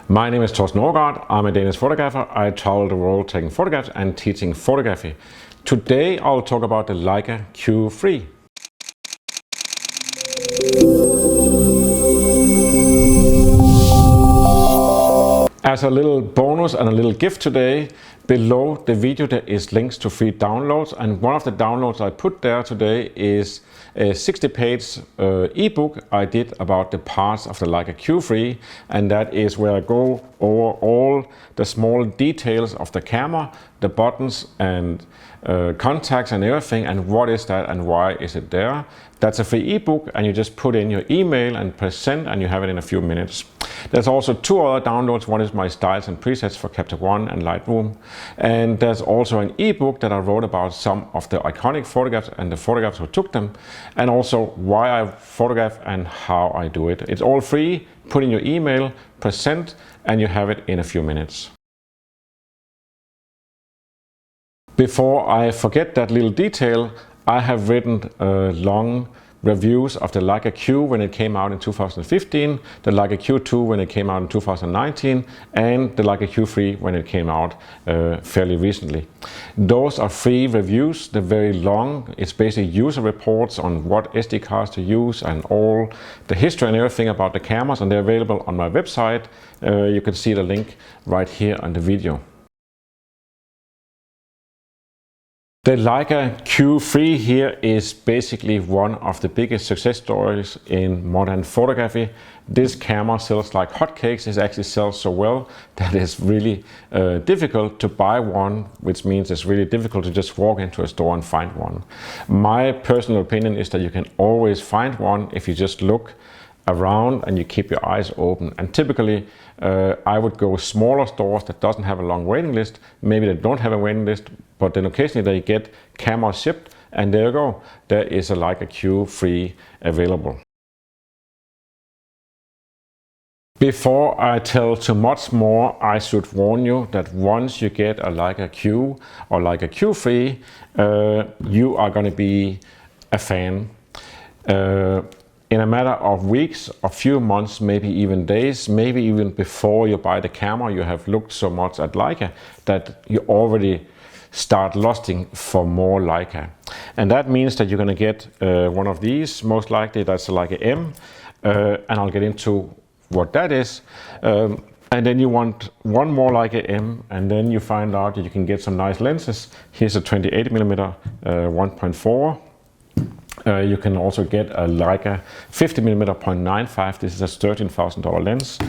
My name is Thorsten Overgaard. I'm a Danish photographer. I travel the world taking photographs and teaching photography. Today I'll talk about the Leica Q3. As a little bonus and a little gift today, below the video there is links to free downloads, and one of the downloads I put there today is a 60-page ebook I did about the parts of the Leica Q3, and that is where I go over all the small details of the camera, the buttons and contacts and everything, and what is that and why is it there. That's a free ebook, and you just put in your email and press send and you have it in a few minutes. There's also two other downloads. One is my styles and presets for Capture One and Lightroom, and there's also an ebook that I wrote about some of the iconic photographs and the photographers who took them, and also why I photograph and how I do it. It's all free. Put in your email, press send, and you have it in a few minutes. Before I forget that little detail, I have written long reviews of the Leica Q when it came out in 2015, the Leica Q2 when it came out in 2019, and the Leica Q3 when it came out fairly recently. Those are free reviews. They're very long. It's basically user reports on what SD cards to use and all the history and everything about the cameras, and they're available on my website. You can see the link right here on the video. The Leica Q3 here is basically one of the biggest success stories in modern photography. This camera sells like hotcakes. It actually sells so well that it's really difficult to buy one, which means it's really difficult to just walk into a store and find one. My personal opinion is that you can always find one if you just look around and you keep your eyes open. And typically I would go smaller stores that doesn't have a long waiting list. Maybe they don't have a waiting list, but then occasionally they get cameras shipped, and there you go, there is a Leica Q3 available. Before I tell too much more, I should warn you that once you get a Leica Q or Leica Q3, you are going to be a fan. In a matter of weeks, a few months, maybe even days, maybe even before you buy the camera, you have looked so much at Leica that you already start lusting for more Leica. And that means that you're going to get one of these, most likely that's a Leica M, and I'll get into what that is. And then you want one more Leica M, and then you find out that you can get some nice lenses. Here's a 28mm 1.4. You can also get a Leica 50mm 0.95. This is a $13,000 lens.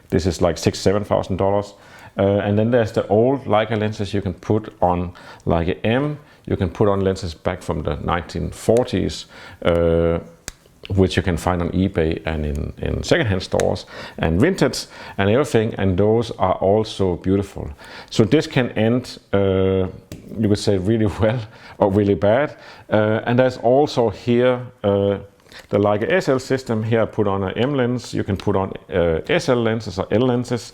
This is like $6,000–7,000. And then there's the old Leica lenses you can put on Leica M. You can put on lenses back from the 1940s, which you can find on eBay and in secondhand stores and vintage and everything, and those are also beautiful. So this can end, you could say, really well or really bad. And there's also here the Leica SL system. Here I put on an M lens. You can put on SL lenses or L lenses.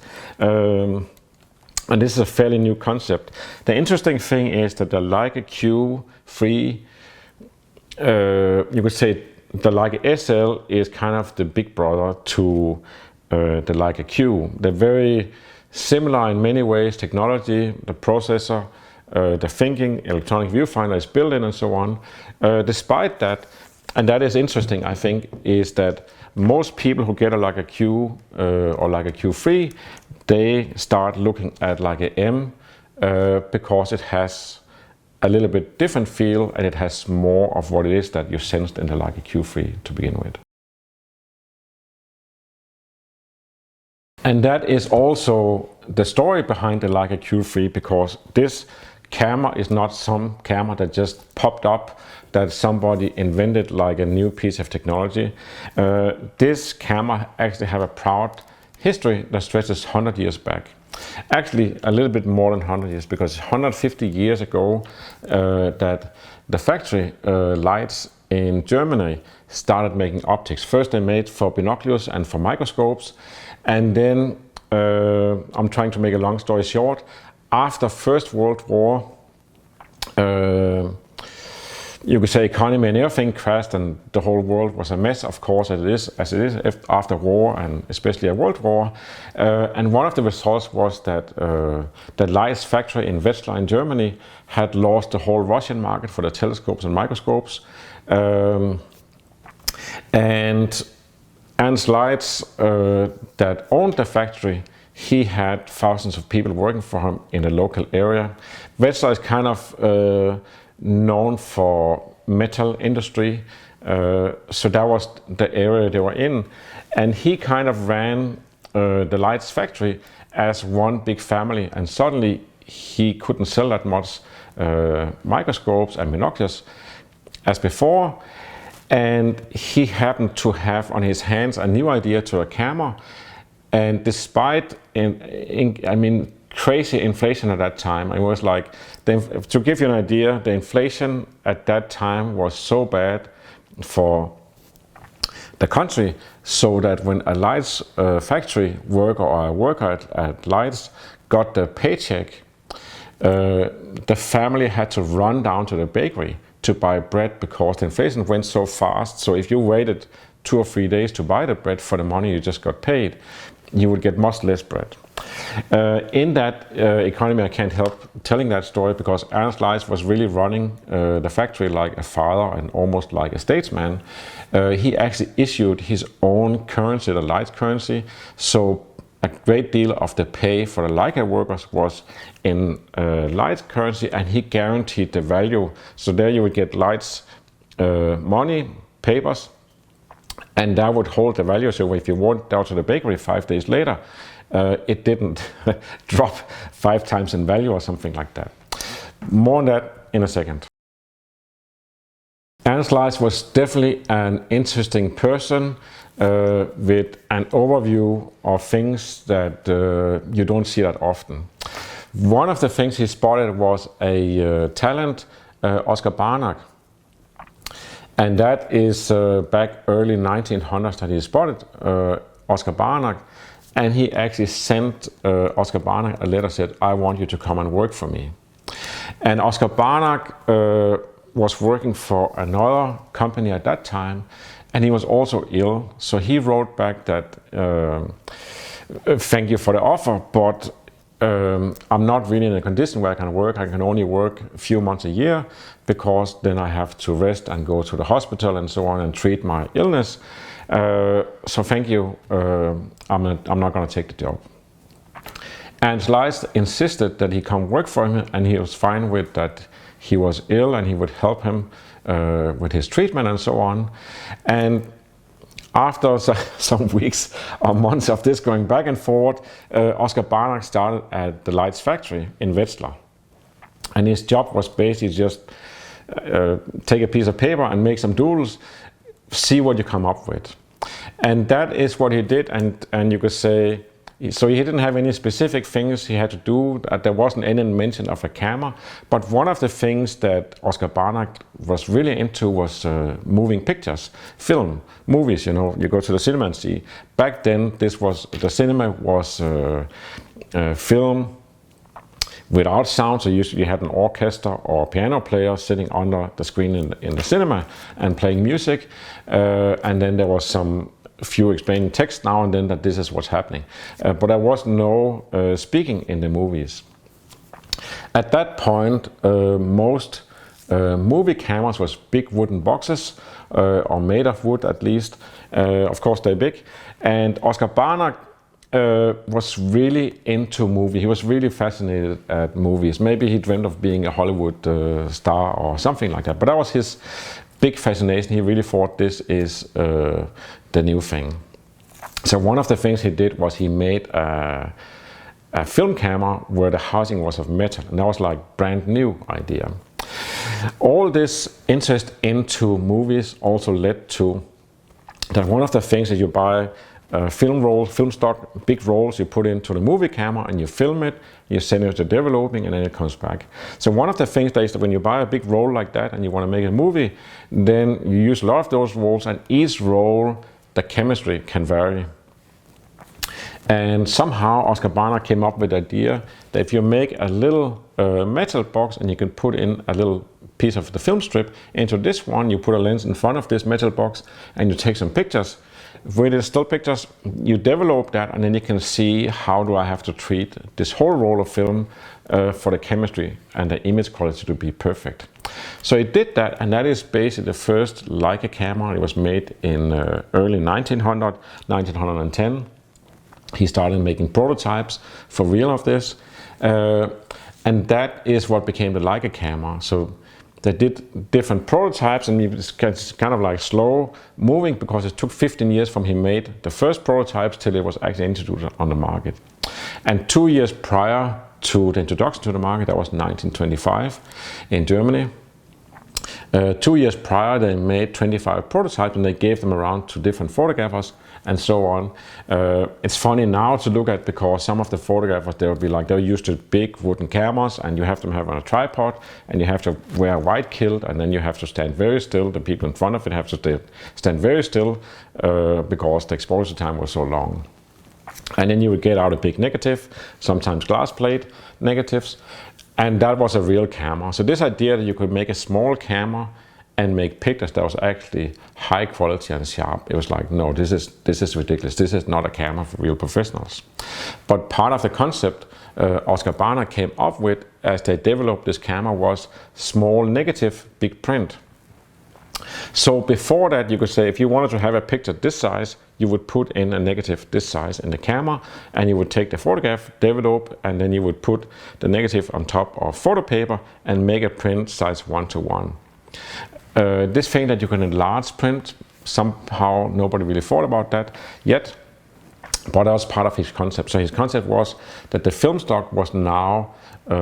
And this is a fairly new concept. The interesting thing is that the Leica Q3, you could say the Leica SL is kind of the big brother to the Leica Q. They're very similar in many ways: technology, the processor, the thinking, electronic viewfinder is built in, and so on. Despite that, and that is interesting, I think, is that most people who get a Leica Q or Leica Q3, they start looking at Leica M because it has a little bit different feel, and it has more of what it is that you sensed in the Leica Q3 to begin with. And that is also the story behind the Leica Q3, because this camera is not some camera that just popped up, that somebody invented like a new piece of technology. This camera actually have a proud history that stretches 100 years back. Actually a little bit more than 100 years, because 150 years ago that the factory lights in Germany started making optics. First they made for binoculars and for microscopes, and then I'm trying to make a long story short, after First World War you could say economy and everything crashed and the whole world was a mess, of course, as it is after war, and especially a world war. And one of the results was that the Leit's factory in Wetzlar in Germany had lost the whole Russian market for the telescopes and microscopes. And Ernst Leitz, that owned the factory, he had thousands of people working for him in the local area. Wetzlar is kind of known for metal industry, so that was the area they were in. And he kind of ran the Leitz factory as one big family, and suddenly he couldn't sell that much microscopes and binoculars as before. And he happened to have on his hands a new idea to a camera. And despite, crazy inflation at that time, it was like, to give you an idea, the inflation at that time was so bad for the country, so that when a Leitz factory worker or a worker at Leitz got the paycheck, the family had to run down to the bakery to buy bread because the inflation went so fast. So if you waited 2 or 3 days to buy the bread for the money you just got paid, you would get much less bread. In that economy, I can't help telling that story because Ernst Leitz was really running the factory like a father and almost like a statesman. He actually issued his own currency, the Leitz currency, so a great deal of the pay for the Leica workers was in Leitz currency, and he guaranteed the value. So there you would get Leitz money, papers, and that would hold the value. So if you went down to the bakery 5 days later, it didn't drop 5 times in value or something like that. More on that in a second. Ernst Leitz was definitely an interesting person with an overview of things that you don't see that often. One of the things he spotted was a talent, Oscar Barnack. And that is back early 1900s that he spotted Oscar Barnack. And he actually sent Oscar Barnack a letter, said, "I want you to come and work for me." And Oscar Barnack was working for another company at that time, and he was also ill. So he wrote back that, "Thank you for the offer, but I'm not really in a condition where I can work. I can only work a few months a year because then I have to rest and go to the hospital and so on and treat my illness. So thank you, I'm not going to take the job." And Leitz insisted that he come work for him, and he was fine with that. He was ill and he would help him with his treatment and so on. And after some weeks or months of this going back and forth, Oscar Barnack started at the Leitz factory in Wetzlar. And his job was basically just take a piece of paper and make some doodles, see what you come up with. And that is what he did, and you could say, so he didn't have any specific things he had to do. There wasn't any mention of a camera, but one of the things that Oscar Barnack was really into was moving pictures, film, movies. You know, you go to the cinema and see. Back then, the cinema was film without sound, so usually you had an orchestra or piano player sitting under the screen in the cinema and playing music, and then there was some few explaining text now and then that this is what's happening. But there was no speaking in the movies. At that point, most movie cameras was big wooden boxes, or made of wood at least. Of course they're big. And Oscar Barnack was really into movies. He was really fascinated at movies. Maybe he dreamed of being a Hollywood star or something like that. But that was his big fascination. He really thought this is the new thing. So one of the things he did was he made a film camera where the housing was of metal, and that was like brand new idea. All this interest into movies also led to that one of the things that you buy film roll, film stock, big rolls you put into the movie camera and you film it, you send it to developing, and then it comes back. So one of the things that is that when you buy a big roll like that and you want to make a movie, then you use a lot of those rolls, and each roll, the chemistry can vary. And somehow Oscar Barnack came up with the idea that if you make a little metal box and you can put in a little piece of the film strip into this one, you put a lens in front of this metal box, and you take some pictures. With the still pictures, you develop that, and then you can see how do I have to treat this whole roll of film for the chemistry and the image quality to be perfect. So it did that, and that is basically the first Leica camera. It was made in early 1910. He started making prototypes for real of this, and that is what became the Leica camera. So they did different prototypes, and it's kind of like slow moving because it took 15 years from he made the first prototypes till it was actually introduced on the market. And 2 years prior to the introduction to the market, that was 1925 in Germany. 2 years prior, they made 25 prototypes, and they gave them around to different photographers and so on. It's funny now to look at, because some of the photographers, they'll be like, they're used to big wooden cameras, and you have to have on a tripod, and you have to wear a white kilt, and then you have to stand very still. The people in front of it have to stand very still because the exposure time was so long. And then you would get out a big negative, sometimes glass plate negatives, and that was a real camera. So this idea that you could make a small camera and make pictures that was actually high quality and sharp, it was like, no, this is ridiculous. This is not a camera for real professionals. But part of the concept Oscar Barnack came up with as they developed this camera was small negative, big print. So before that, you could say if you wanted to have a picture this size, you would put in a negative this size in the camera, and you would take the photograph, develop, and then you would put the negative on top of photo paper and make a print size 1:1. This thing that you can enlarge print, somehow nobody really thought about that yet, but that was part of his concept. So his concept was that the film stock was now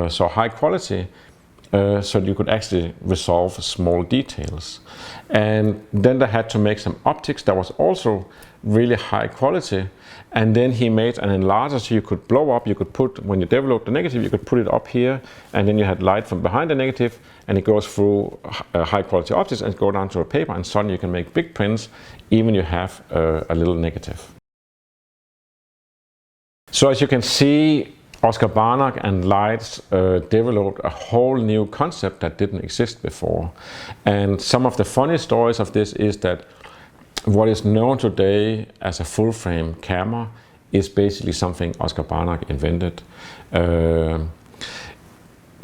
so high quality, so you could actually resolve small details. And then they had to make some optics that was also really high quality. And then he made an enlarger so you could blow up. You could put, when you developed the negative, you could put it up here, and then you had light from behind the negative, and it goes through high quality optics and go down to a paper, and suddenly you can make big prints even you have a little negative. So as you can see, Oscar Barnack and Leitz developed a whole new concept that didn't exist before. And some of the funny stories of this is that what is known today as a full frame camera is basically something Oscar Barnack invented.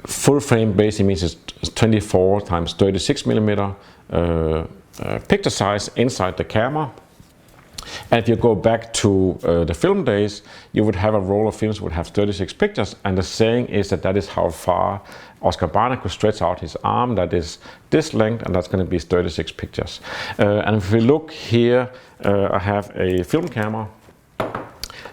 Full frame basically means it's 24 times 36 millimeter picture size inside the camera. And if you go back to the film days, you would have a roll of films would have 36 pictures, and the saying is that that is how far Oscar Barnack could stretch out his arm. That is this length, and that's going to be 36 pictures. And if we look here, I have a film camera,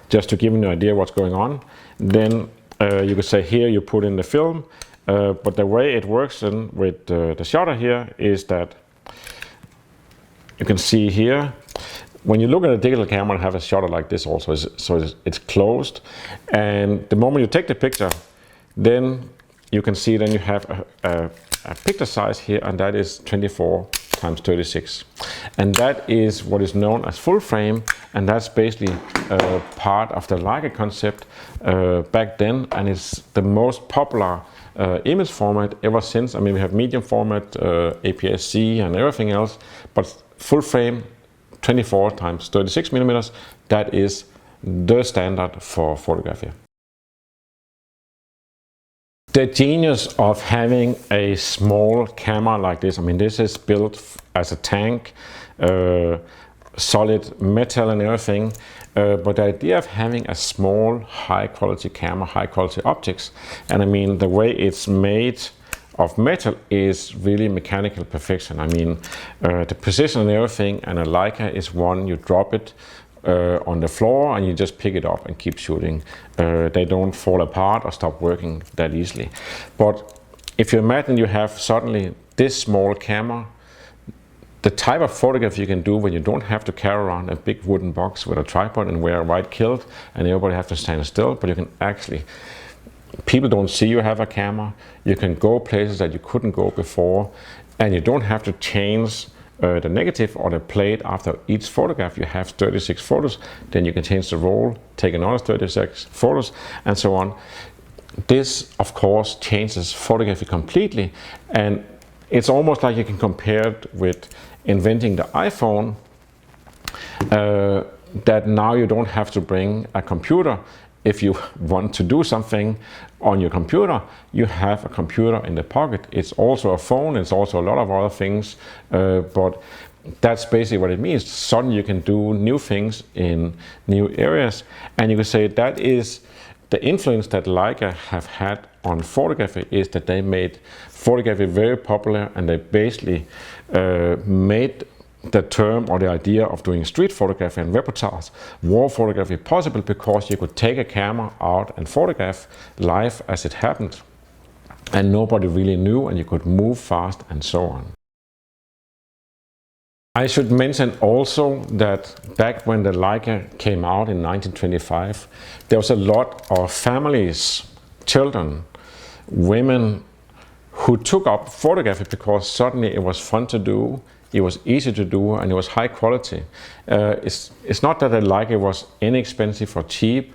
just to give you an idea what's going on. Then you could say here you put in the film, but the way it works then with the shutter here is that you can see here, when you look at a digital camera and have a shutter like this also, so it's closed, and the moment you take the picture, then you can see then you have a picture size here, and that is 24 times 36. And that is what is known as full frame, and that's basically part of the Leica concept back then, and it's the most popular image format ever since. I mean, we have medium format, APS-C and everything else, but full frame 24 times 36 millimeters, that is the standard for photography. The genius of having a small camera like this, I mean, this is built as a tank, solid metal and everything, but the idea of having a small, high quality camera, high quality optics, and I mean, the way it's made of metal is really mechanical perfection. I mean, the precision and everything, and a Leica is one, you drop it on the floor and you just pick it up and keep shooting. They don't fall apart or stop working that easily. But if you imagine you have suddenly this small camera, the type of photograph you can do when you don't have to carry around a big wooden box with a tripod and wear a white kilt and everybody have to stand still, but you can actually, people don't see you have a camera, you can go places that you couldn't go before, and you don't have to change the negative or the plate after each photograph. You have 36 photos, then you can change the roll, take another 36 photos, and so on. This, of course, changes photography completely, and It's almost like you can compare it with inventing the iPhone, that now you don't have to bring a computer. If you want to do something on your computer, you have a computer in the pocket. It's also a phone, it's also a lot of other things, but that's basically what it means. Suddenly you can do new things in new areas, and you can say that is the influence that Leica have had on photography, is that they made photography very popular, and they basically made the term or the idea of doing street photography and reportage, war photography possible, because you could take a camera out and photograph life as it happened, and nobody really knew, and you could move fast and so on. I should mention also that back when the Leica came out in 1925, there was a lot of families, children, women, who took up photography because suddenly it was fun to do, it was easy to do, and it was high quality. It's not that the Leica was inexpensive or cheap.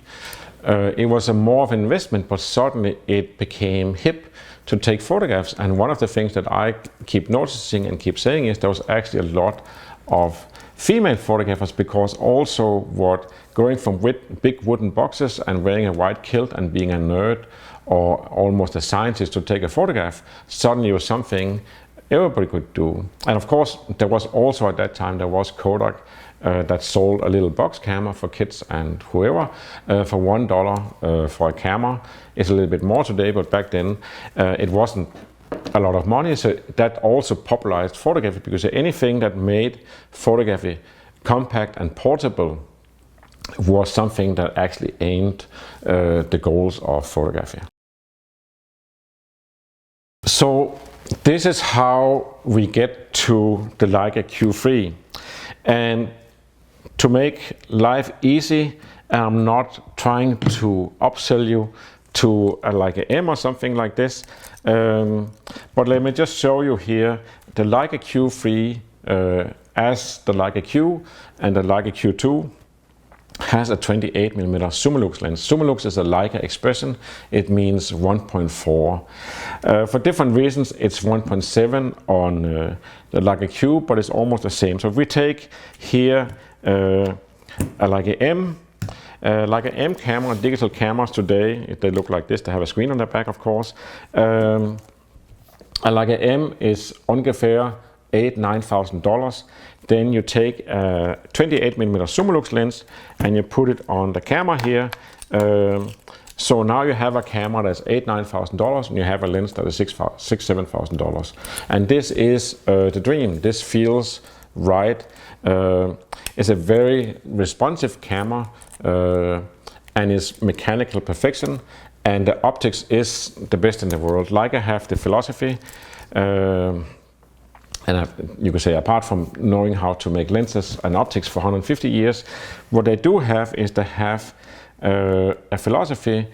It was more of an investment, but suddenly it became hip to take photographs. And one of the things that I keep noticing and keep saying is there was actually a lot of female photographers, because also going from big wooden boxes and wearing a white kilt and being a nerd or almost a scientist to take a photograph, suddenly was something everybody could do. And of course, there was also at that time, there was Kodak that sold a little box camera for kids and whoever for $1 for a camera. It's a little bit more today, but back then it wasn't a lot of money. So that also popularized photography, because anything that made photography compact and portable was something that actually aimed the goals of photography. So this is how we get to the Leica Q3. And to make life easy, I'm not trying to upsell you to a Leica M or something like this, but let me just show you here the Leica Q3 as the Leica Q and the Leica Q2 has a 28mm Summilux lens. Summilux is a Leica expression. It means 1.4. For different reasons, it's 1.7 on the Leica Q, but it's almost the same. So if we take here a Leica M, Leica M camera, digital cameras today, they look like this. They have a screen on their back, of course. A Leica M is ungefähr $8,000–9,000. Then you take a 28mm Summilux lens and you put it on the camera here. So now you have a camera that's $8,000–9,000, and you have a lens that is $6,000–7,000. And this is the dream. This feels right. It's a very responsive camera and is mechanical perfection. And the optics is the best in the world. Leica have the philosophy. And you could say, apart from knowing how to make lenses and optics for 150 years, what they do have is they have a philosophy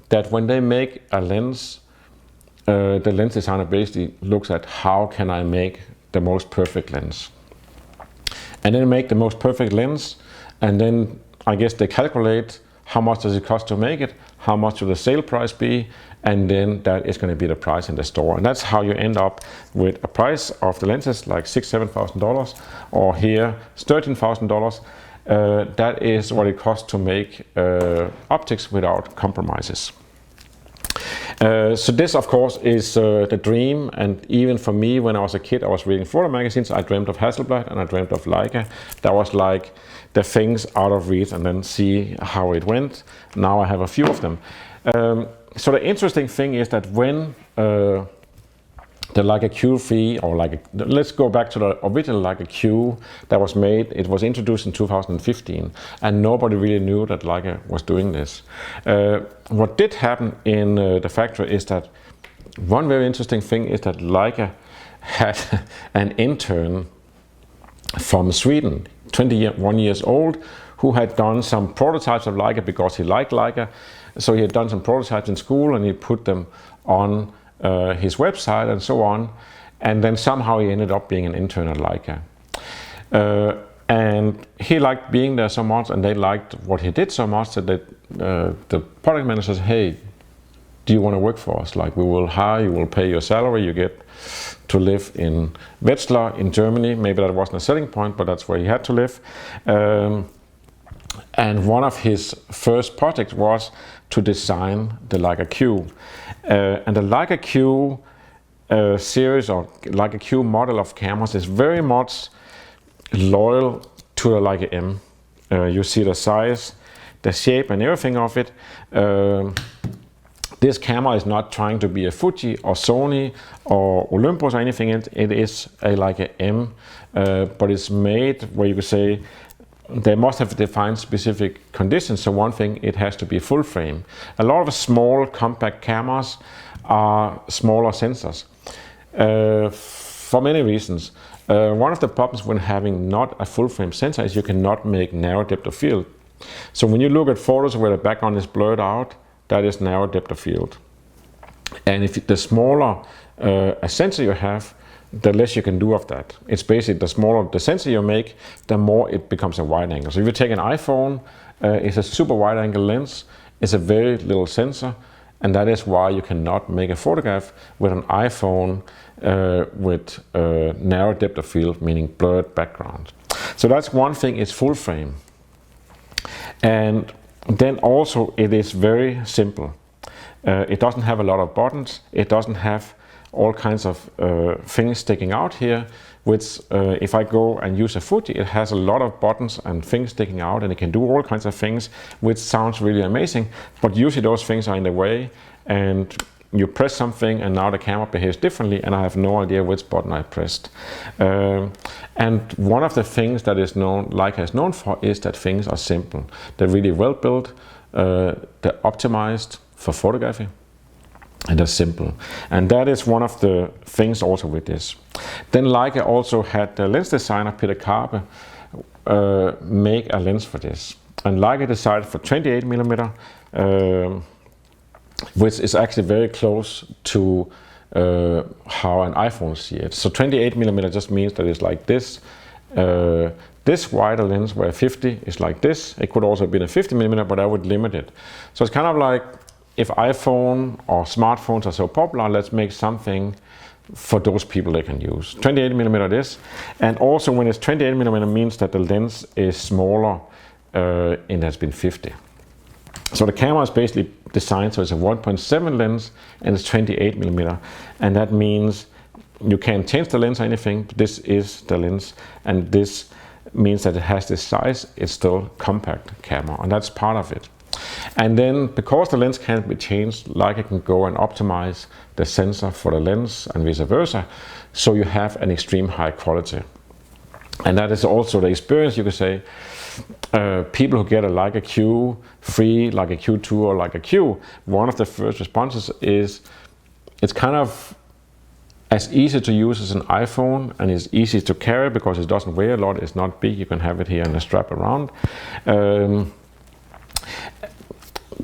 that when they make a lens, the lens designer basically looks at how can I make the most perfect lens. And then make the most perfect lens, and then I guess they calculate how much does it cost to make it, how much will the sale price be, and then that is going to be the price in the store. And that's how you end up with a price of the lenses like $6,000–7,000, or here $13,000. That is what it costs to make optics without compromises. So this, of course, is the dream. And even for me, when I was a kid, I was reading photo magazines. I dreamt of Hasselblad and I dreamt of Leica. That was like the things out of reach, and then see how it went. Now I have a few of them. So the interesting thing is that when the Leica Q3, or let's go back to the original Leica Q that was made, it was introduced in 2015, and nobody really knew that Leica was doing this. What did happen in the factory is that one very interesting thing is that Leica had an intern from Sweden, 21 years old, who had done some prototypes of Leica because he liked Leica. So he had done some prototypes in school and he put them on his website and so on. And then somehow he ended up being an intern at Leica. And he liked being there so much, and they liked what he did so much that the product manager said, hey, do you want to work for us? Like, we will hire you, will pay your salary, you get to live in Wetzlar in Germany. Maybe that wasn't a selling point, but that's where he had to live. And one of his first projects was to design the Leica Q. And the Leica Q series, or Leica Q model of cameras, is very much loyal to the Leica M. You see the size, the shape and everything of it. This camera is not trying to be a Fuji or Sony or Olympus or anything. It is a Leica M, but it's made where you could say they must have defined specific conditions. So one thing, it has to be full frame. A lot of small compact cameras are smaller sensors for many reasons. One of the problems when having not a full frame sensor is you cannot make narrow depth of field. So when you look at photos where the background is blurred out, that is narrow depth of field. And if the smaller a sensor you have, the less you can do of that. It's basically the smaller the sensor you make, the more it becomes a wide angle. So if you take an iPhone, it's a super wide angle lens, it's a very little sensor, and that is why you cannot make a photograph with an iPhone with narrow depth of field, meaning blurred background. So that's one thing, it's full frame. And then also it is very simple. It doesn't have a lot of buttons, it doesn't have all kinds of things sticking out here, which if I go and use a Fuji, it has a lot of buttons and things sticking out, and it can do all kinds of things, which sounds really amazing, but usually those things are in the way, and you press something and now the camera behaves differently and I have no idea which button I pressed. And one of the things that is known, Leica is known for, is that things are simple. They're really well built, they're optimized for photography, and they're simple. And that is one of the things also with this. Then Leica also had the lens designer Peter Karpe make a lens for this. And Leica decided for 28mm, which is actually very close to how an iPhone sees it. So 28mm just means that it's like this. This wider lens, where 50 is like this. It could also have been a 50mm, but I would limit it. So it's kind of like, if iPhone or smartphones are so popular, let's make something for those people they can use. 28mm it is. And also when it's 28mm means that the lens is smaller and it has been 50. So the camera is basically designed so it's a 1.7 lens and it's 28mm, and that means you can't change the lens or anything. This is the lens, and this means that it has this size. It's still compact camera, and that's part of it. And then because the lens can't be changed, Leica can go and optimize the sensor for the lens and vice versa, so you have an extreme high quality. And that is also the experience, you could say. People who get a Leica Q3, Leica Q2 or Leica Q, one of the first responses is it's kind of as easy to use as an iPhone, and it's easy to carry because it doesn't weigh a lot, it's not big, you can have it here in a strap around.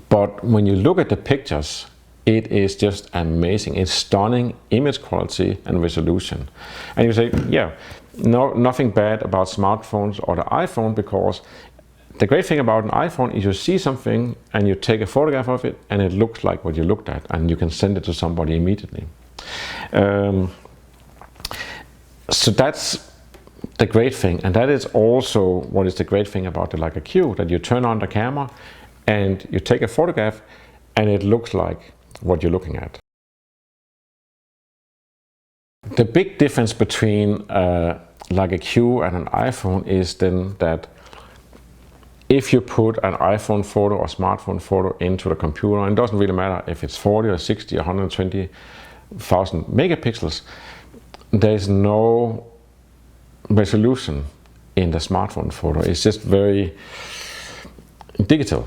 But when you look at the pictures, it is just amazing. It's stunning image quality and resolution. And you say, yeah, nothing bad about smartphones or the iPhone, because the great thing about an iPhone is you see something and you take a photograph of it and it looks like what you looked at, and you can send it to somebody immediately. So that's the great thing, and that is also what is the great thing about the Leica Q, that you turn on the camera and you take a photograph and it looks like what you're looking at. The big difference between Leica Q and an iPhone is then that if you put an iPhone photo or smartphone photo into the computer, and it doesn't really matter if it's 40 or 60 or 120,000 megapixels, there's no resolution in the smartphone photo. It's just very digital.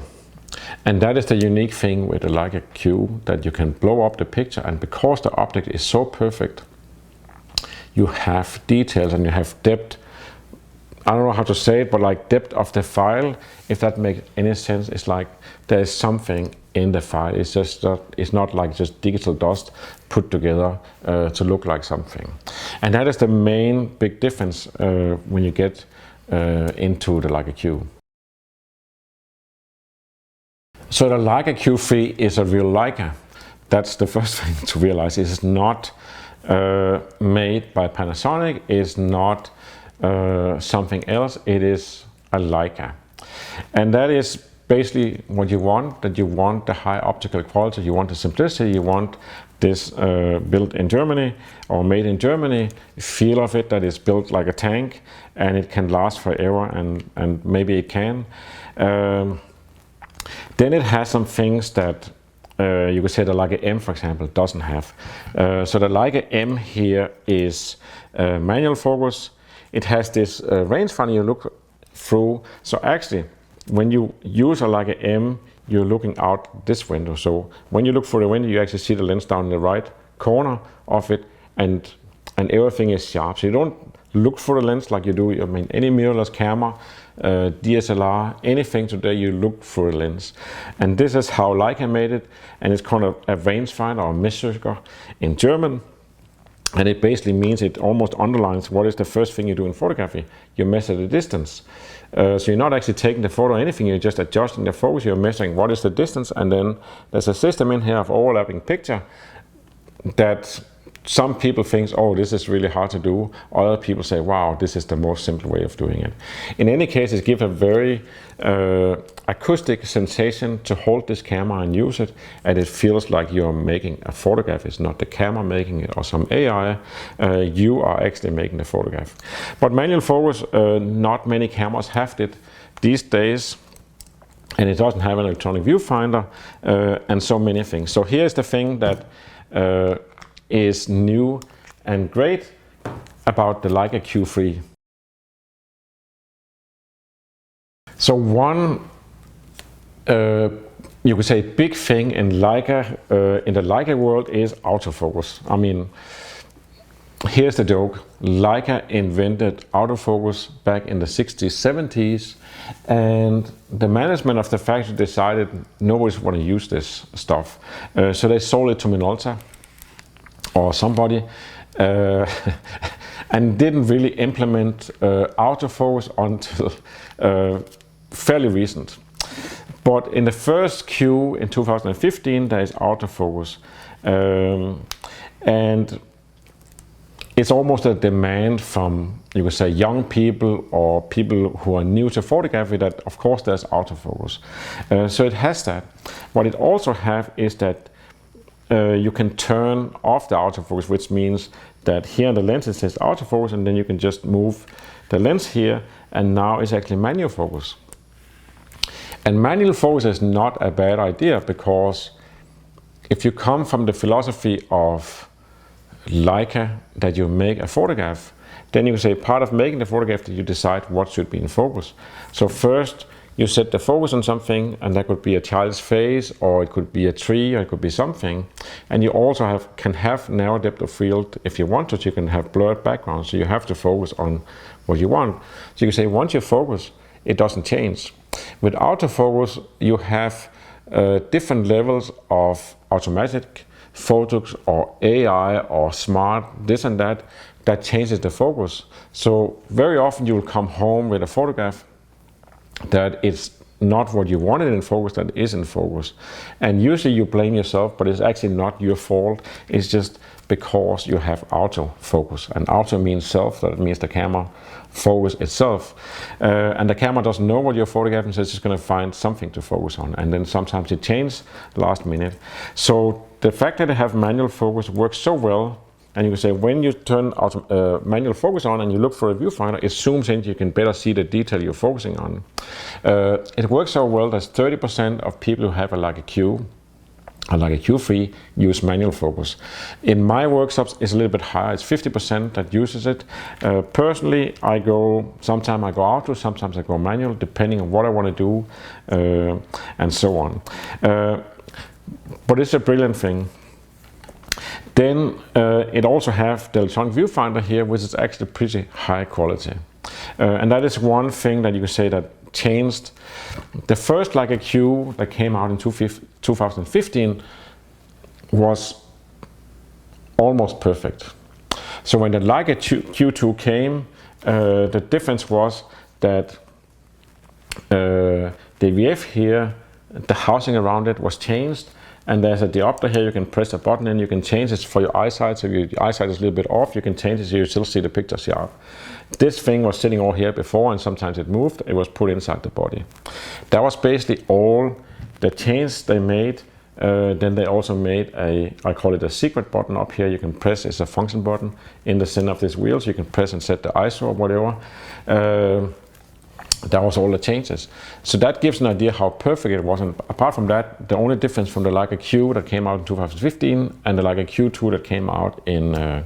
And that is the unique thing with the Leica Q, that you can blow up the picture, and because the object is so perfect, you have details and you have depth. I don't know how to say it, but like depth of the file, if that makes any sense, it's like there is something in the file. It's just it's not like just digital dust put together to look like something. And that is the main big difference when you get into the Leica Q. So the Leica Q3 is a real Leica, that's the first thing to realize. It's not made by Panasonic. It's not something else. It is a Leica. And that is basically what you want, that you want the high optical quality, you want the simplicity, you want this built in Germany or made in Germany, feel of it that is built like a tank and it can last forever, and maybe it can. Then it has some things that you could say the Leica M, for example, doesn't have. So the Leica M here is manual focus. It has this rangefinder you look through. So actually, when you use a Leica M, you're looking out this window. So when you look through the window, you actually see the lens down in the right corner of it, and everything is sharp. So you don't look through the lens like you do, I mean, any mirrorless camera, DSLR, anything today, you look through the lens. And this is how Leica made it, and it's called a rangefinder or Messuger in German. And it basically means, it almost underlines what is the first thing you do in photography. You measure the distance. So you're not actually taking the photo or anything, you're just adjusting the focus, you're measuring what is the distance, and then there's a system in here of overlapping picture that some people think, oh, this is really hard to do. Other people say, wow, this is the most simple way of doing it. In any case, it gives a very acoustic sensation to hold this camera and use it, and it feels like you're making a photograph. It's not the camera making it or some AI. You are actually making the photograph. But manual focus, not many cameras have it these days, and it doesn't have an electronic viewfinder, and so many things. So here's the thing that is new and great about the Leica Q3. So one, you could say, big thing in Leica, in the Leica world, is autofocus. I mean, here's the joke. Leica invented autofocus back in the 60s, 70s, and the management of the factory decided nobody's want to use this stuff. So they sold it to Minolta or somebody, and didn't really implement autofocus until fairly recent. But in the first Q in 2015, there is autofocus, and it's almost a demand from, you could say, young people or people who are new to photography, that of course there's autofocus. So it has that. What it also has is that you can turn off the autofocus, which means that here on the lens it says autofocus, and then you can just move the lens here, and now it's actually manual focus. And manual focus is not a bad idea, because if you come from the philosophy of Leica that you make a photograph, then you can say part of making the photograph that you decide what should be in focus. So first you set the focus on something, and that could be a child's face, or it could be a tree, or it could be something. And you also can have narrow depth of field if you want to. You can have blurred background, so you have to focus on what you want. So you can say once you focus, it doesn't change. With autofocus, you have different levels of automatic focus or AI or smart this and that changes the focus. So very often you will come home with a photograph that it's not what you wanted in focus that is in focus. And usually you blame yourself, but it's actually not your fault. It's just because you have autofocus. And auto means self, that means the camera focus itself. And the camera doesn't know what you're photographing, so it's just going to find something to focus on. And then sometimes it changes last minute. So the fact that they have manual focus works so well. And you can say when you turn manual focus on and you look for a viewfinder, it zooms in, you can better see the detail you're focusing on. It works so well that 30% of people who have a Leica Q, a Leica Q3, use manual focus. In my workshops, it's a little bit higher. It's 50% that uses it. Personally, sometimes I go auto, sometimes I go manual, depending on what I want to do, and so on. But it's a brilliant thing. Then it also have the electronic viewfinder here, which is actually pretty high quality. And that is one thing that you could say that changed. The first Leica Q that came out in 2015 was almost perfect. So when the Leica Q2 came, the difference was that the VF here, the housing around it was changed, and there's a diopter here. You can press a button and you can change it for your eyesight. So if your eyesight is a little bit off, you can change it so you still see the picture sharp. This thing was sitting over here before, and sometimes it moved. It was put inside the body. That was basically all the change they made. Then they also made I call it a secret button up here. You can press, it's a function button in the center of this wheel, so you can press and set the ISO or whatever. That was all the changes. So that gives an idea how perfect it was. And apart from that, the only difference from the Leica Q that came out in 2015 and the Leica Q2 that came out in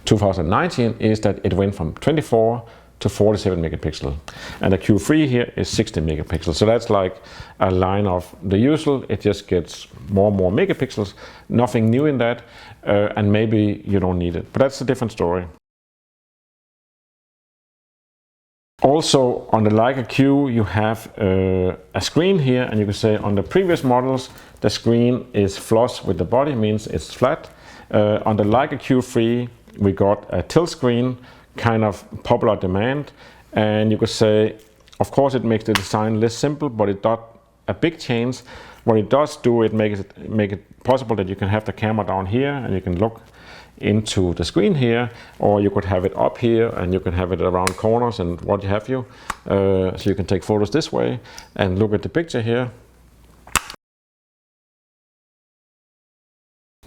2019 is that it went from 24 to 47 megapixel. And the Q3 here is 60 megapixels. So that's like a line of the usual. It just gets more and more megapixels. Nothing new in that. And maybe you don't need it. But that's a different story. Also on the Leica Q you have a screen here, and you can say on the previous models the screen is flush with the body, means it's flat. On the Leica Q3 we got a tilt screen, kind of popular demand, and you could say of course it makes the design less simple, but it does a big change. What it does do, it makes it possible that you can have the camera down here and you can look into the screen here, or you could have it up here and you can have it around corners and what have you. So you can take photos this way and look at the picture here.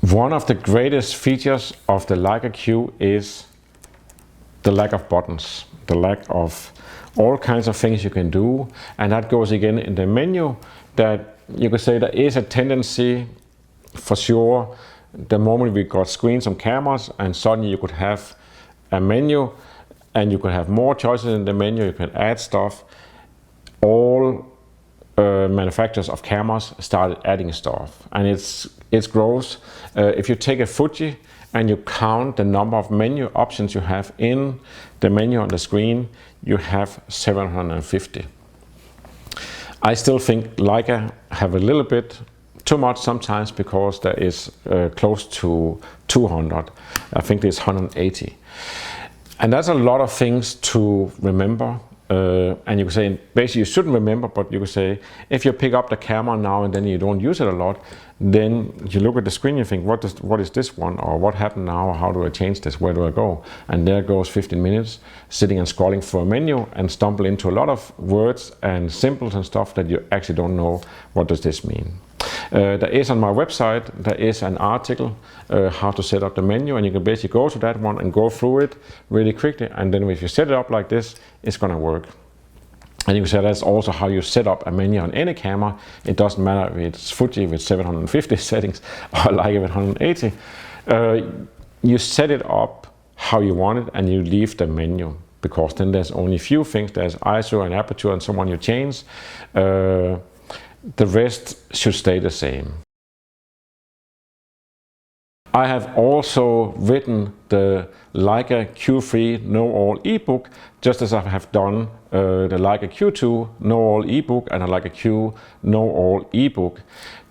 One of the greatest features of the Leica Q is the lack of buttons, the lack of all kinds of things you can do, and that goes again in the menu. That you could say there is a tendency for sure. The moment we got screens on cameras and suddenly you could have a menu and you could have more choices in the menu, you can add stuff. All manufacturers of cameras started adding stuff, and it's gross. If you take a Fuji and you count the number of menu options you have in the menu on the screen, you have 750. I still think Leica have a little bit too much sometimes, because there is close to 200. I think there's 180. And that's a lot of things to remember. And you could say, basically you shouldn't remember, but you could say, if you pick up the camera now and then you don't use it a lot, then you look at the screen, you think, what is this one? Or what happened now? How do I change this? Where do I go? And there goes 15 minutes sitting and scrolling through a menu and stumble into a lot of words and symbols and stuff that you actually don't know, what does this mean? There is on my website, there is an article how to set up the menu, and you can basically go to that one and go through it really quickly, and then if you set it up like this, it's gonna work. And you can say that's also how you set up a menu on any camera. It doesn't matter if it's Fuji with 750 settings or Leica with 180. You set it up how you want it and you leave the menu, because then there's only a few things. There's ISO and aperture and so on you change. The rest should stay the same. I have also written the Leica Q3 Know-All ebook, just as I have done the Leica Q2 Know-All ebook and the Leica Q Know-All ebook.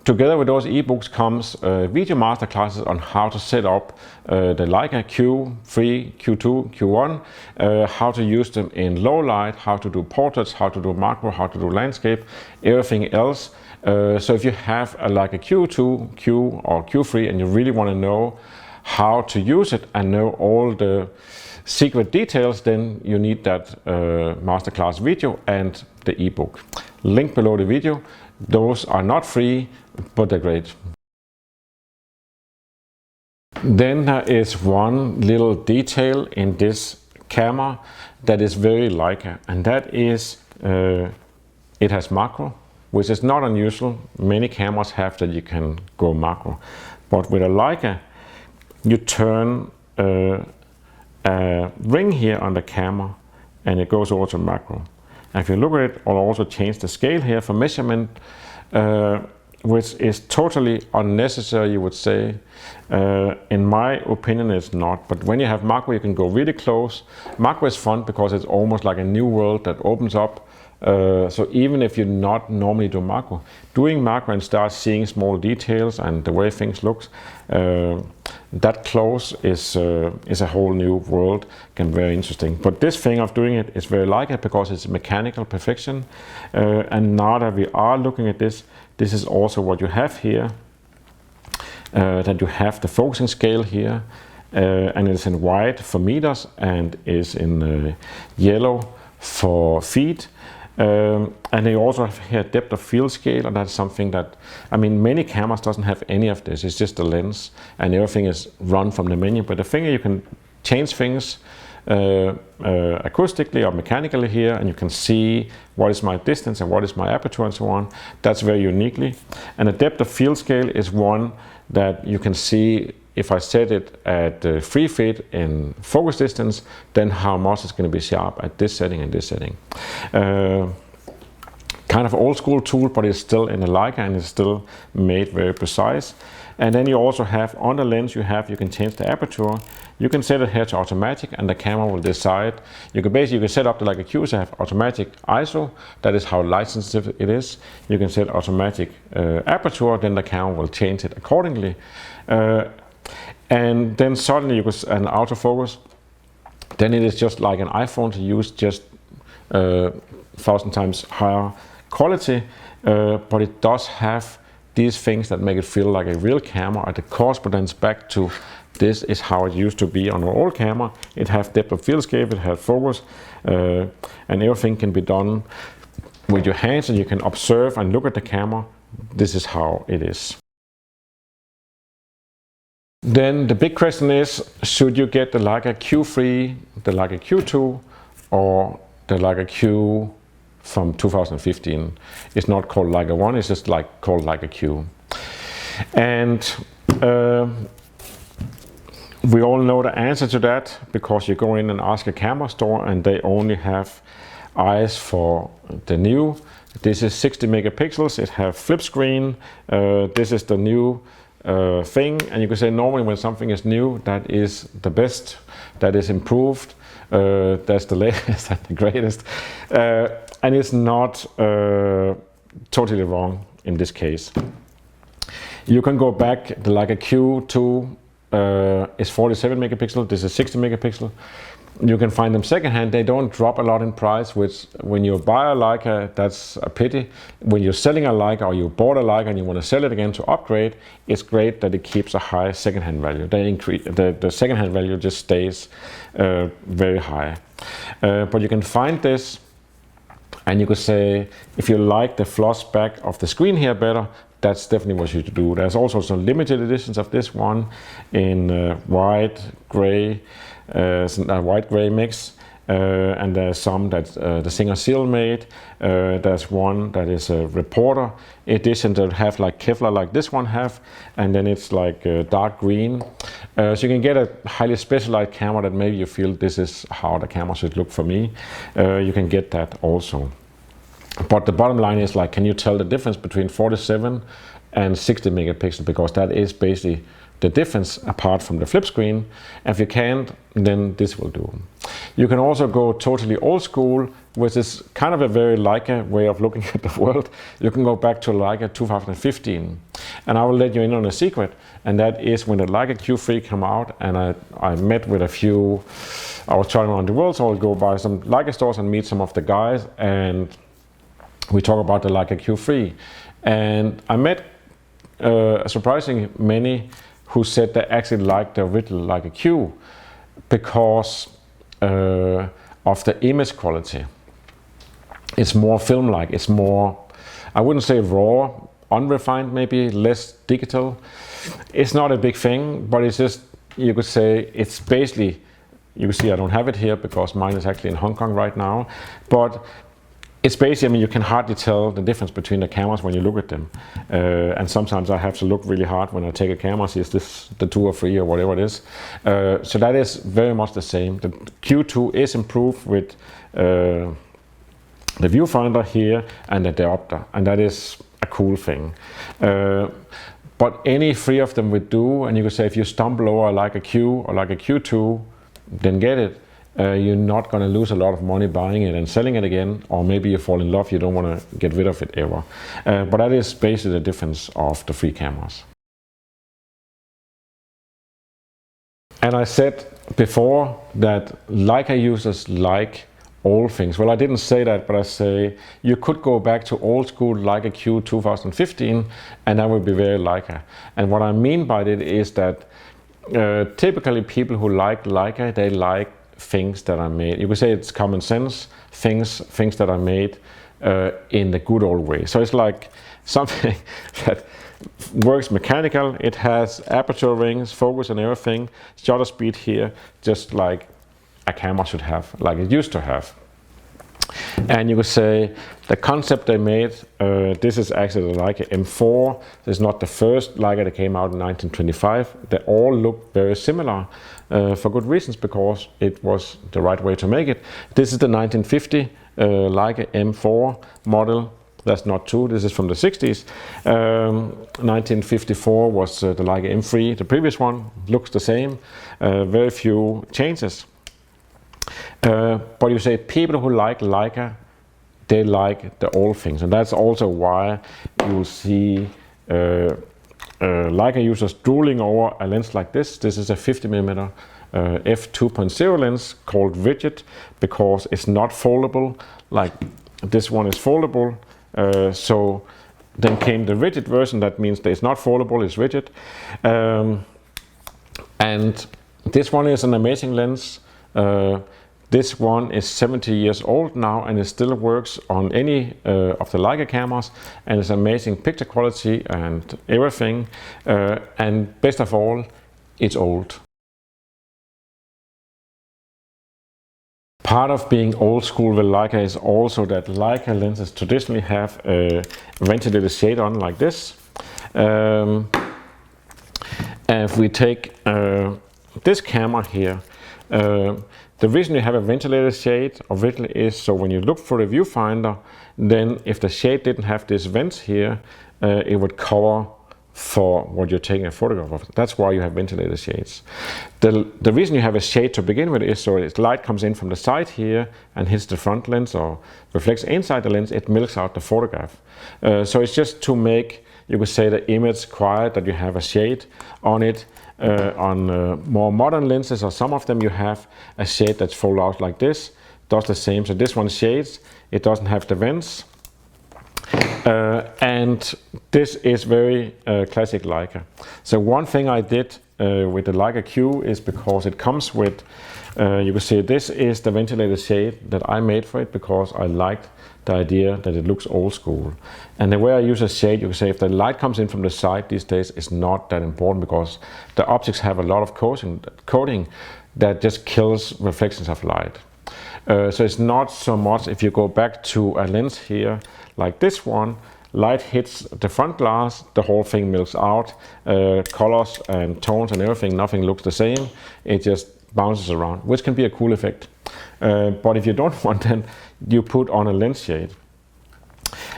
Together with those ebooks comes video masterclasses on how to set up the Leica Q3, Q2, Q1, how to use them in low light, how to do portraits, how to do macro, how to do landscape, everything else. So if you have a Leica Q2, Q or Q3 and you really want to know how to use it and know all the secret details, then you need that masterclass video and the ebook. Link below the video. Those are not free, but they're great. Then there is one little detail in this camera that is very Leica, and that is it has macro, which is not unusual. Many cameras have that you can go macro, but with a Leica you turn a ring here on the camera and it goes over to macro. And if you look at it, I'll also change the scale here for measurement, which is totally unnecessary, you would say. In my opinion, it's not. But when you have macro, you can go really close. Macro is fun because it's almost like a new world that opens up. So even if you not normally do macro, doing macro and start seeing small details and the way things look, that close is a whole new world, can be very interesting. But this thing of doing it is very Leica because it's mechanical perfection. And now that we are looking at this, this is also what you have here. that you have the focusing scale here, and it's in white for meters and is in yellow for feet. And they also have here depth of field scale, and that's something that, I mean, many cameras doesn't have any of this. It's just the lens, and everything is run from the menu. But the thing is, you can change things acoustically or mechanically here, and you can see what is my distance and what is my aperture and so on. That's very uniquely. And the depth of field scale is one that you can see if I set it at 3 feet in focus distance, then how much it's going to be sharp at this setting and this setting. Kind of old school tool, but it's still in the Leica and it's still made very precise. And then you also have on the lens you can change the aperture. You can set it here to automatic, and the camera will decide. You can set up the Leica Q to have automatic ISO. That is how light sensitive it is. You can set automatic aperture, then the camera will change it accordingly. And then suddenly you can an autofocus. Then it is just like an iPhone to use, just 1,000 times higher quality, but it does have these things that make it feel like a real camera. And the correspondence back to this is how it used to be on an old camera. It has depth of field scale, it has focus, and everything can be done with your hands, and you can observe and look at the camera. This is how it is. Then the big question is, should you get the Leica Q3, the Leica Q2, or the Leica Q from 2015? It's not called Leica 1, it's just called Leica Q. And we all know the answer to that, because you go in and ask a camera store and they only have eyes for the new. This is 60 megapixels, it has flip screen, this is the new thing, and you can say normally when something is new, that is the best, that is improved, that's the latest and the greatest, and it's not totally wrong in this case. You can go back, the Leica Q2 is 47 megapixel, this is 60 megapixel. You can find them secondhand. They don't drop a lot in price, which when you buy a Leica, that's a pity. When you're selling a Leica or you bought a Leica and you want to sell it again to upgrade, it's great that it keeps a high secondhand value. They increase, the secondhand value just stays very high. But you can find this, and you could say, if you like the flush back of the screen here better, that's definitely what you should do. There's also some limited editions of this one in white, gray, white-gray mix, and there's some that the Singer Seal made. There's one that is a reporter edition that have like Kevlar like this one have, and then it's like dark green. So you can get a highly specialized camera that maybe you feel this is how the camera should look for me. You can get that also. But the bottom line is, like, can you tell the difference between 47 and 60 megapixel, because that is basically the difference apart from the flip screen. If you can't, then this will do. You can also go totally old school, which is kind of a very Leica way of looking at the world. You can go back to Leica 2015, and I will let you in on a secret, and that is when the Leica Q3 came out, and I met with a few, I was traveling around the world, so I'll go by some Leica stores and meet some of the guys, and we talk about the Leica Q3, and I met surprisingly many who said they actually liked the original Leica Q because of the image quality. It's more film-like, it's more, I wouldn't say raw, unrefined, maybe less digital. It's not a big thing, but it's just, you could say, it's basically, you can see I don't have it here because mine is actually in Hong Kong right now, but it's basically, I mean, you can hardly tell the difference between the cameras when you look at them. And sometimes I have to look really hard when I take a camera, see is this the 2 or 3 or whatever it is. So that is very much the same. The Q2 is improved with the viewfinder here and the diopter, and that is a cool thing. But any 3 of them would do, and you could say if you stumble over like a Q or like a Q2, then get it. You're not going to lose a lot of money buying it and selling it again, or maybe you fall in love, you don't want to get rid of it ever. But that is basically the difference of the 3 cameras. And I said before that Leica users like old things. Well, I didn't say that, but I say you could go back to old school Leica Q 2015 and that would be very Leica. And what I mean by it is that typically people who like Leica, they like things that are made, you could say it's common sense, things that are made in the good old way. So it's like something that works mechanical, it has aperture rings, focus and everything, shutter speed here, just like a camera should have, like it used to have. And you could say the concept they made, this is actually the Leica M4, this is not the first Leica that came out in 1925, they all look very similar for good reasons, because it was the right way to make it. This is the 1950 Leica M4 model. That's not true, this is from the 60s. 1954 was the Leica M3, the previous one, looks the same, very few changes. But you say people who like Leica, they like the old things, and that's also why you see Leica users drooling over a lens like this. This is a 50mm f2.0 lens called rigid, because it's not foldable, like this one is foldable. So then came the rigid version, that means that it's not foldable, it's rigid. And this one is an amazing lens. This one is 70 years old now and it still works on any of the Leica cameras, and it's amazing picture quality and everything. And best of all, it's old. Part of being old school with Leica is also that Leica lenses traditionally have a ventilated shade on like this. And if we take this camera here, the reason you have a ventilated shade originally is so when you look for the viewfinder, then if the shade didn't have this vent here, it would cover for what you're taking a photograph of. That's why you have ventilated shades. The reason you have a shade to begin with is so if light comes in from the side here and hits the front lens or reflects inside the lens, it milks out the photograph. So it's just to make, you could say, the image quiet, that you have a shade on it. On more modern lenses, or some of them, you have a shade that's folded out like this, does the same. So this one shades, it doesn't have the vents. And this is very classic Leica. So one thing I did with the Leica Q is, because it comes with, you can see this is the ventilated shade that I made for it, because I liked the idea that it looks old school. And the way I use a shade, you can say if the light comes in from the side these days, it's not that important, because the optics have a lot of coating that just kills reflections of light. So it's not so much if you go back to a lens here like this one, light hits the front glass, the whole thing milks out, colors and tones and everything, nothing looks the same, it just bounces around, which can be a cool effect. But if you don't want, then you put on a lens shade.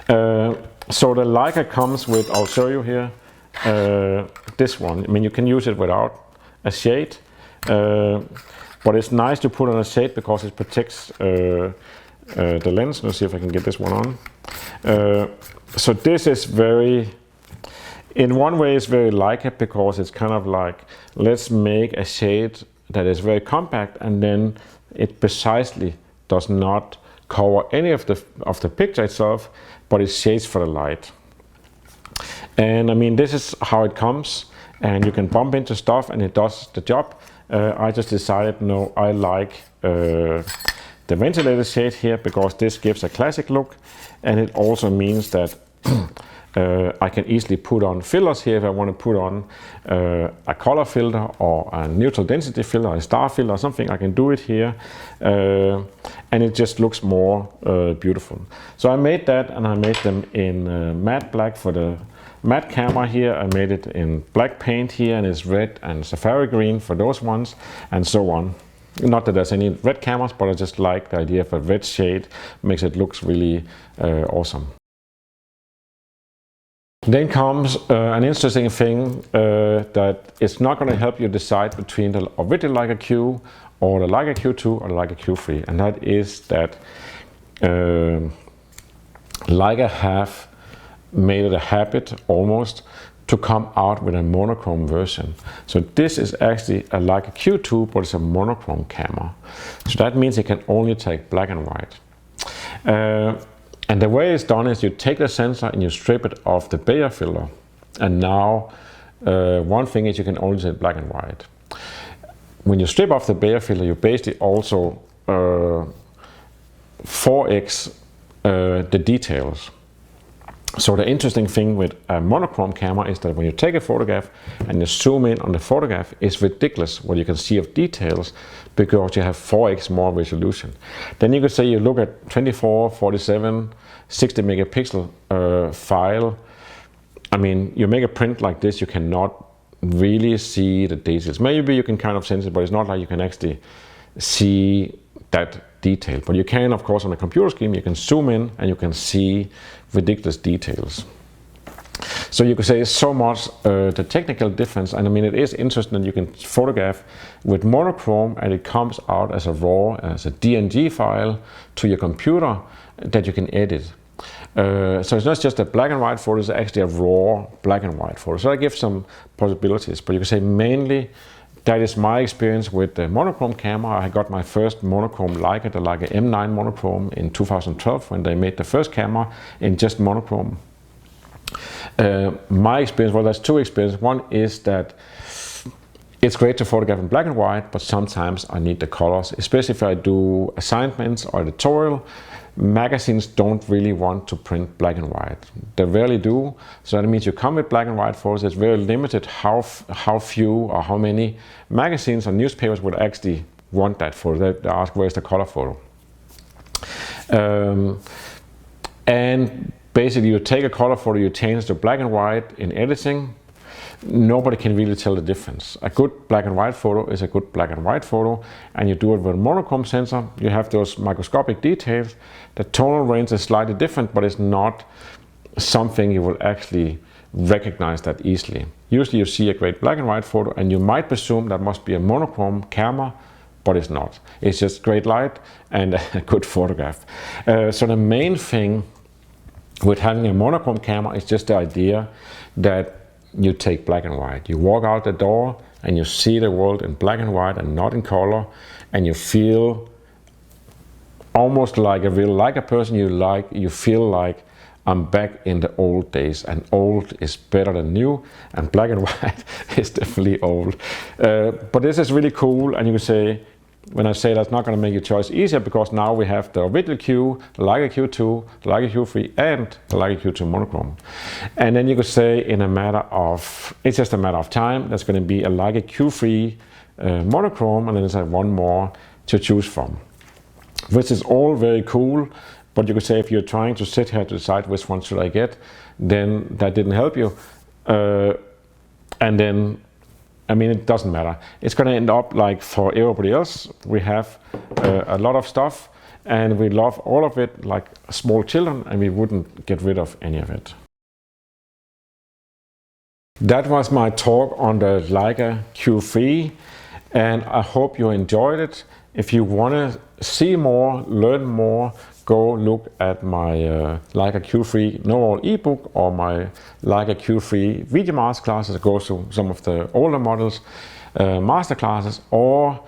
So the Leica comes with, I'll show you here, this one. I mean, you can use it without a shade, but it's nice to put on a shade because it protects the lens. Let's see if I can get this one on. So this is very, in one way it's very Leica, because it's kind of like, let's make a shade that is very compact, and then it precisely does not cover any of the picture itself, but it shades for the light. And I mean, this is how it comes, and you can bump into stuff and it does the job. I just decided, no, I like the ventilated shade here, because this gives a classic look, and it also means that I can easily put on filters here if I want to put on a color filter or a neutral density filter, a star filter or something. I can do it here, and it just looks more beautiful. So I made that, and I made them in matte black for the matte camera here. I made it in black paint here, and it's red and safari green for those ones, and so on. Not that there's any red cameras, but I just like the idea of a red shade, makes it looks really awesome. Then comes an interesting thing that it's not going to help you decide between the original Leica Q or the Leica Q2 or the Leica Q3, and that is that Leica have made it a habit almost to come out with a monochrome version. So this is actually a Leica Q2, but it's a monochrome camera. So that means it can only take black and white. And the way it's done is you take the sensor and you strip it off the Bayer filter. And now one thing is you can only take black and white. When you strip off the Bayer filter, you basically also 4x the details. So the interesting thing with a monochrome camera is that when you take a photograph and you zoom in on the photograph, it's ridiculous what you can see of details because you have 4x more resolution. Then you could say you look at 24, 47, 60 megapixel file. I mean, you make a print like this, you cannot really see the details. Maybe you can kind of sense it, but it's not like you can actually see that detail. But you can, of course, on a computer screen, you can zoom in and you can see ridiculous details. So you could say so much the technical difference, and I mean it is interesting that you can photograph with monochrome and it comes out as a raw, as a DNG file to your computer that you can edit. So it's not just a black and white photo, it's actually a raw black and white photo. So that gives some possibilities, but you can say mainly that is my experience with the monochrome camera. I got my first monochrome Leica, the Leica M9 monochrome in 2012 when they made the first camera in just monochrome. My experience, well, there's two experiences. One is that it's great to photograph in black and white, but sometimes I need the colors, especially if I do assignments or editorial. Magazines don't really want to print black and white. They rarely do. So that means you come with black and white photos. It's very limited how few or how many magazines or newspapers would actually want that photo. They ask, where's the color photo? And basically you take a color photo, you change to black and white in editing. Nobody can really tell the difference. A good black and white photo is a good black and white photo, and you do it with a monochrome sensor. You have those microscopic details. The tonal range is slightly different, but it's not something you will actually recognize that easily. Usually you see a great black and white photo and you might presume that must be a monochrome camera, but it's not. It's just great light and a good photograph. So the main thing with having a monochrome camera is just the idea that you take black and white. You walk out the door and you see the world in black and white and not in color, and you feel almost like a real Leica person. You feel like I'm back in the old days, and old is better than new, and black and white is definitely old. But this is really cool, and you can say, when I say that's not going to make your choice easier, because now we have the original Q, the Leica Q2, the Leica Q3, and the Leica Q2 Monochrom. And then you could say in a matter of, it's just a matter of time, there's going to be a Leica Q3 Monochrom, and then there's one more to choose from. Which is all very cool, but you could say if you're trying to sit here to decide which one should I get, then that didn't help you. And then I mean, it doesn't matter. It's going to end up like for everybody else. We have a lot of stuff and we love all of it like small children, and we wouldn't get rid of any of it. That was my talk on the Leica Q3, and I hope you enjoyed it. If you want to see more, learn more, go look at my Leica Q3 Know-All ebook or my Leica Q3 video master classes. It goes to some of the older models master classes, or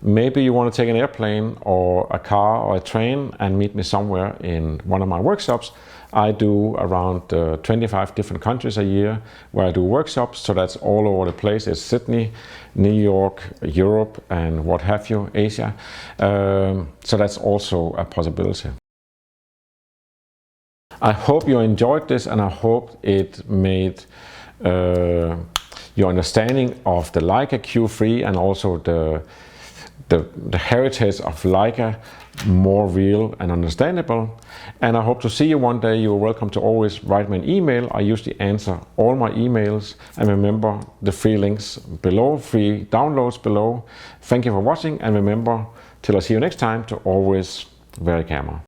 maybe you want to take an airplane or a car or a train and meet me somewhere in one of my workshops. I do around 25 different countries a year where I do workshops, so that's all over the place. It's Sydney, New York, Europe, and what have you, Asia. So that's also a possibility. I hope you enjoyed this, and I hope it made your understanding of the Leica Q3 and also the heritage of Leica more real and understandable. And I hope to see you one day. You're welcome to always write me an email. I usually answer all my emails, and remember the free links below, free downloads below. Thank you for watching, and remember, till I see you next time, to always wear a camera.